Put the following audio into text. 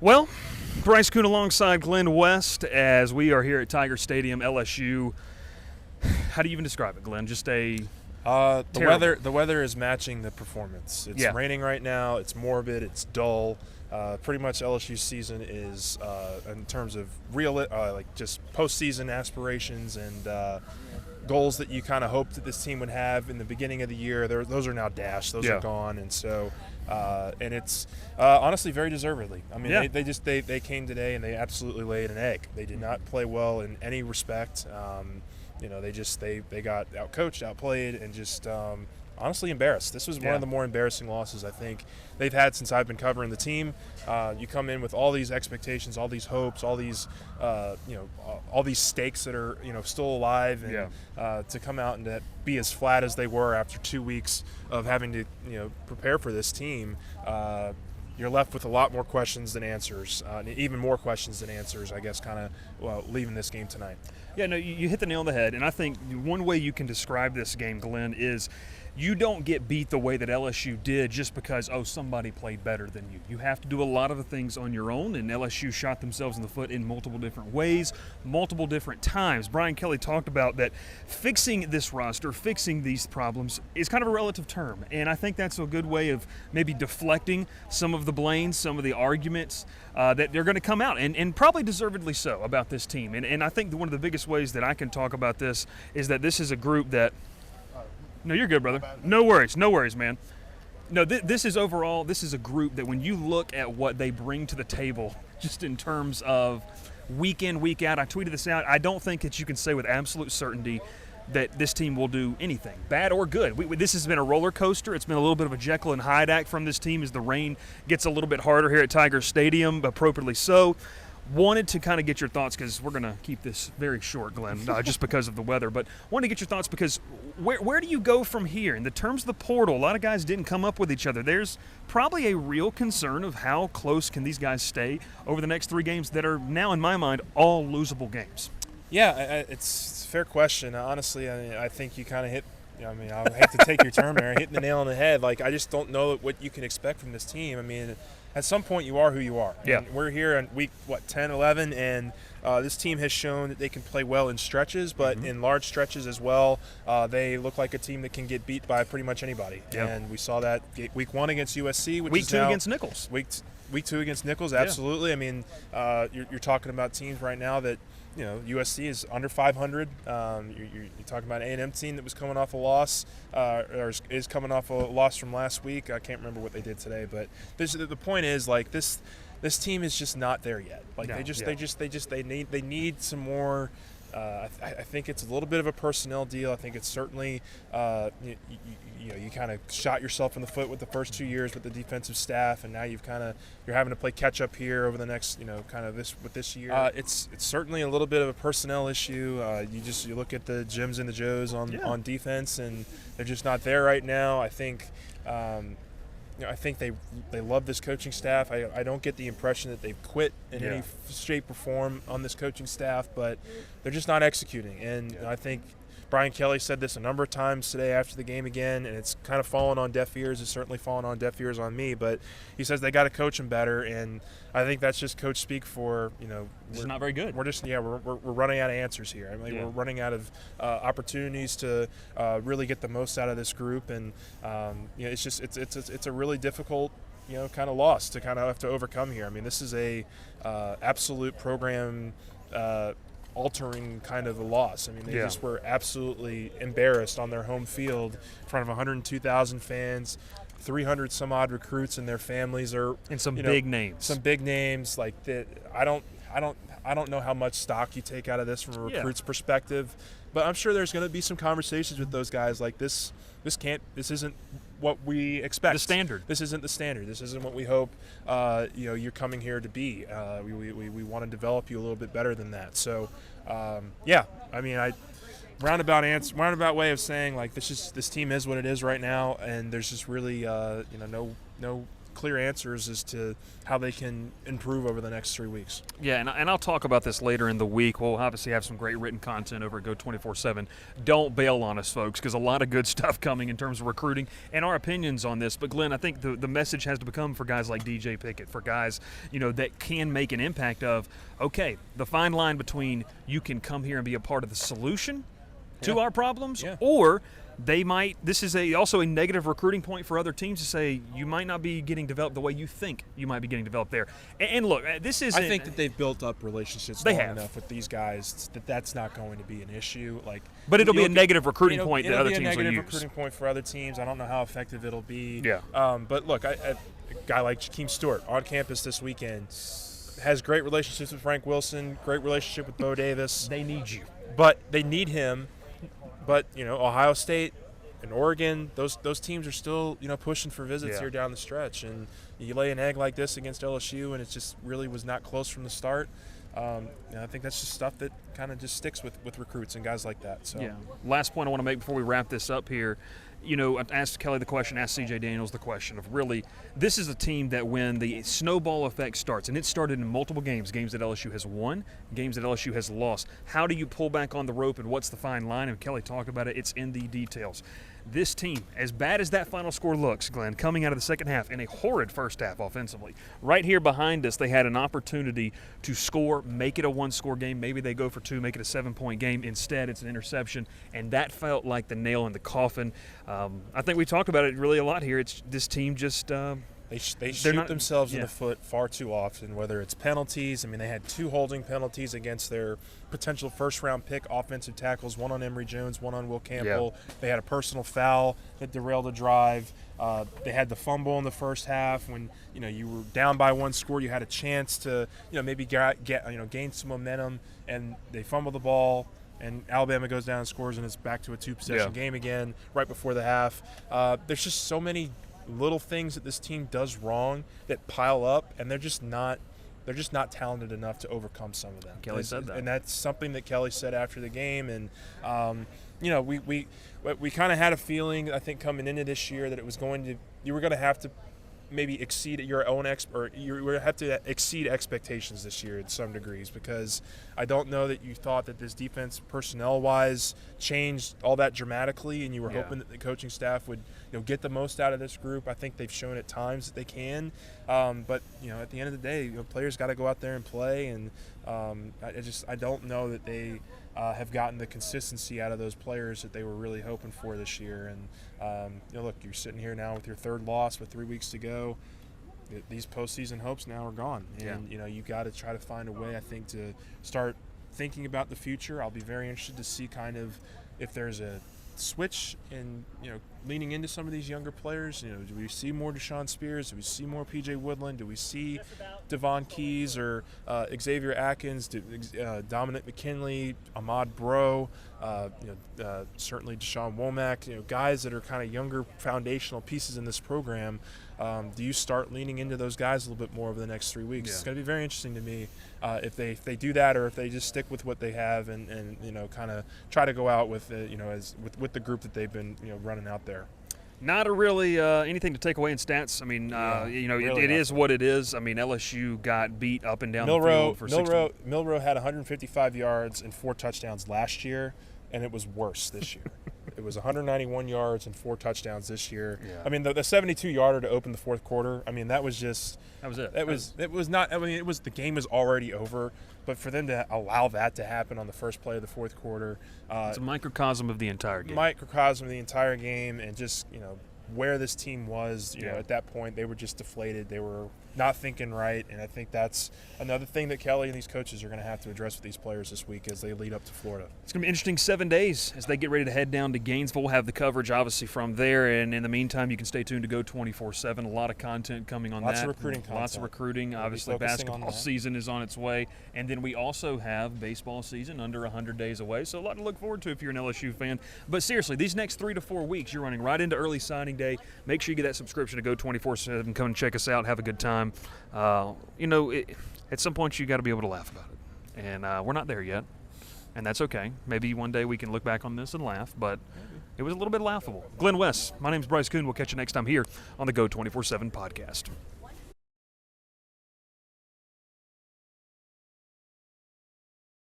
Well, Bryce Koon alongside Glen West as we are here at Tiger Stadium, LSU. How do you even describe it, Glenn? Just a The weather is matching the performance. It's Yeah. raining right now. It's morbid. It's dull. Pretty much LSU season is in terms of real like just postseason aspirations and goals that you kind of hoped that this team would have in the beginning of the year. Those are now dashed. Those Yeah. are gone, and so and it's honestly very deservedly. I mean, Yeah. they came today and they absolutely laid an egg. They did not play well in any respect. They got outcoached, outplayed, and just honestly embarrassed. This was one Yeah. of the more embarrassing losses I think they've had since I've been covering the team. You come in with all these expectations, all these hopes, all these all these stakes that are still alive, and to come out and to be as flat as they were after 2 weeks of having to prepare for this team. You're left with a lot more questions than answers, even more questions than answers, I guess, kind of leaving this game tonight. Yeah, no, you hit the nail on the head. And I think one way you can describe this game, Glenn, is you don't get beat the way that LSU did just because, somebody played better than you. You have to do a lot of the things on your own, and LSU shot themselves in the foot in multiple different ways, multiple different times. Brian Kelly talked about that fixing this roster, fixing these problems is kind of a relative term. And I think that's a good way of maybe deflecting some of the blame, some of the arguments that they're going to come out, and probably deservedly so, about this team. And I think one of the biggest ways that I can talk about this is that this is a group that – no, you're good, brother. No worries, man. No, this is a group that when you look at what they bring to the table, just in terms of week in, week out, I tweeted this out, I don't think that you can say with absolute certainty that this team will do anything, bad or good. This has been a roller coaster. It's been a little bit of a Jekyll and Hyde act from this team as the rain gets a little bit harder here at Tiger Stadium, appropriately so. Wanted to kind of get your thoughts, because we're going to keep this very short, Glenn, just because of the weather. But wanted to get your thoughts because where do you go from here? In the terms of the portal, a lot of guys didn't come up with each other. There's probably a real concern of how close can these guys stay over the next 3 games that are now, in my mind, all losable games. Yeah, it's a fair question. Honestly, I think you kind of hit. I mean, I hate to take your term there, hitting the nail on the head. Like, I just don't know what you can expect from this team. I mean, at some point you are who you are. Yeah. And we're here in week 10, 11, and this team has shown that they can play well in stretches, but in large stretches as well. They look like a team that can get beat by pretty much anybody. Yeah. And we saw that week 1 against USC, which Week is 2 now against Nichols. Week 2 against Nichols, absolutely. Yeah. I mean, you're talking about teams right now that, USC is under 500. You're talking about an A&M team that was coming off a loss, or is coming off a loss from last week. I can't remember what they did today, but the point is, like, this team is just not there yet. Like, they need some more. I think it's a little bit of a personnel deal. I think it's certainly you kind of shot yourself in the foot with the first 2 years with the defensive staff, and now you're having to play catch up here over the next this year. It's certainly a little bit of a personnel issue. You look at the Jims and the Joes on defense, and they're just not there right now. I think. I think they love this coaching staff. I don't get the impression that they've quit in any shape or form on this coaching staff, but they're just not executing. And I think Brian Kelly said this a number of times today after the game again, and it's kind of fallen on deaf ears. It's certainly fallen on deaf ears on me, but he says they got to coach them better, and I think that's just coach speak for, It's not very good. We're just we're running out of answers here. I mean, we're running out of opportunities to really get the most out of this group, and it's a really difficult kind of loss to kind of have to overcome here. I mean, this is a absolute program altering kind of a loss. I mean, they just were absolutely embarrassed on their home field in front of 102,000 fans. 300 some odd recruits and their families are And some big names. Some big names like that. I don't know how much stock you take out of this from a recruit's perspective, but I'm sure there's going to be some conversations with those guys like this isn't what we expect. The standard. This isn't the standard. This isn't what we hope you're coming here to be. We want to develop you a little bit better than that. So I mean, roundabout way of saying, like, this team is what it is right now, and there's just really no clear answers as to how they can improve over the next 3 weeks. Yeah, and I'll talk about this later in the week. We'll obviously have some great written content over at Go 24/7. Don't bail on us, folks, because a lot of good stuff coming in terms of recruiting and our opinions on this. But, Glenn, I think the message has to become for guys like DJ Pickett, for guys, that can make an impact of, okay, the fine line between you can come here and be a part of the solution to our problems, or this is also a negative recruiting point for other teams to say you might not be getting developed the way you think you might be getting developed there. And look, this is I think that they've built up relationships long enough with these guys that's not going to be an issue. But it'll be a negative recruiting point that other teams will use. It'll be a negative recruiting point for other teams. I don't know how effective it'll be. Yeah. But look, a guy like Jakeem Stewart on campus this weekend has great relationships with Frank Wilson, great relationship with Bo Davis. They need you. But they need him. But, Ohio State and Oregon, those teams are still, pushing for visits here down the stretch. And you lay an egg like this against LSU, and it just really was not close from the start. I think that's just stuff that kind of just sticks with recruits and guys like that. So. Yeah. Last point I want to make before we wrap this up here. I asked Kelly the question, asked CJ Daniels the question of really, this is a team that when the snowball effect starts, and it started in multiple games that LSU has won, games that LSU has lost, how do you pull back on the rope and what's the fine line? And Kelly talked about it. It's in the details. This team, as bad as that final score looks, Glenn, coming out of the second half in a horrid first half offensively, right here behind us, they had an opportunity to score, make it a one-score game. Maybe they go for two, make it a 7-point game. Instead, it's an interception, and that felt like the nail in the coffin. I think we talked about it really a lot here. It's this team just they shoot themselves in the foot far too often, whether it's penalties. I mean, they had 2 holding penalties against their potential first-round pick offensive tackles, one on Emory Jones, one on Will Campbell. Yeah. They had a personal foul that derailed a drive. They had the fumble in the first half when, you were down by 1 score. You had a chance to, maybe gain some momentum, and they fumble the ball. And Alabama goes down and scores, and it's back to a 2-possession game again right before the half. There's just so many little things that this team does wrong that pile up, and they're just not talented enough to overcome some of them. Kelly said that. And that's something that Kelly said after the game. And, we kind of had a feeling, I think, coming into this year that you were going to have to maybe exceed your own you have to exceed expectations this year in some degrees, because I don't know that you thought that this defense personnel-wise changed all that dramatically, and you were hoping that the coaching staff would get the most out of this group. I think they've shown at times that they can, but at the end of the day, players got to go out there and play, and I don't know that they have gotten the consistency out of those players that they were really hoping for this year. And look, you're sitting here now with your 3rd loss with 3 weeks to go. These postseason hopes now are gone, and you got to try to find a way, I think, to start thinking about the future. I'll be very interested to see kind of if there's a switch in leaning into some of these younger players. Do we see more Deshaun Spears? Do we see more PJ Woodland? Do we see Devon Keys or Xavier Atkins? Dominic McKinley, Ahmad Bro, certainly Deshaun Womack, guys that are kind of younger foundational pieces in this program. Do you start leaning into those guys a little bit more over the next 3 weeks? It's going to be very interesting to me if they do that, or if they just stick with what they have and kind of try to go out with with the group that they've been running out there. Not a really anything to take away in stats. I mean, really it is what it is. I mean, LSU got beat up and down the field for 60. Milroe had 155 yards and 4 touchdowns last year, and it was worse this year. It was 191 yards and 4 touchdowns this year. Yeah. I mean, the 72-yarder to open the 4th quarter. I mean, that was it. It was not. I mean, the game was already over. But for them to allow that to happen on the first play of the 4th quarter, it's a microcosm of the entire game. And just where this team was, at that point, they were just deflated. They were not thinking right, and I think that's another thing that Kelly and these coaches are going to have to address with these players this week as they lead up to Florida. It's going to be an interesting 7 days as they get ready to head down to Gainesville. We'll have the coverage, obviously, from there, and in the meantime, you can stay tuned to Go 24/7. A lot of content coming on Lots that. of recruiting content. Lots of recruiting. Obviously, basketball season is on its way, and then we also have baseball season under 100 days away, so a lot to look forward to if you're an LSU fan. But seriously, these next 3 to 4 weeks, you're running right into early signing day. Make sure you get that subscription to Go 24/7. Come and check us out. Have a good time. At some point you got to be able to laugh about it, and we're not there yet. and that's okay. Maybe one day we can look back on this and laugh, but it was a little bit laughable. Glen West, my name's Bryce Koon. We'll catch you next time here on the Go 24/7 podcast.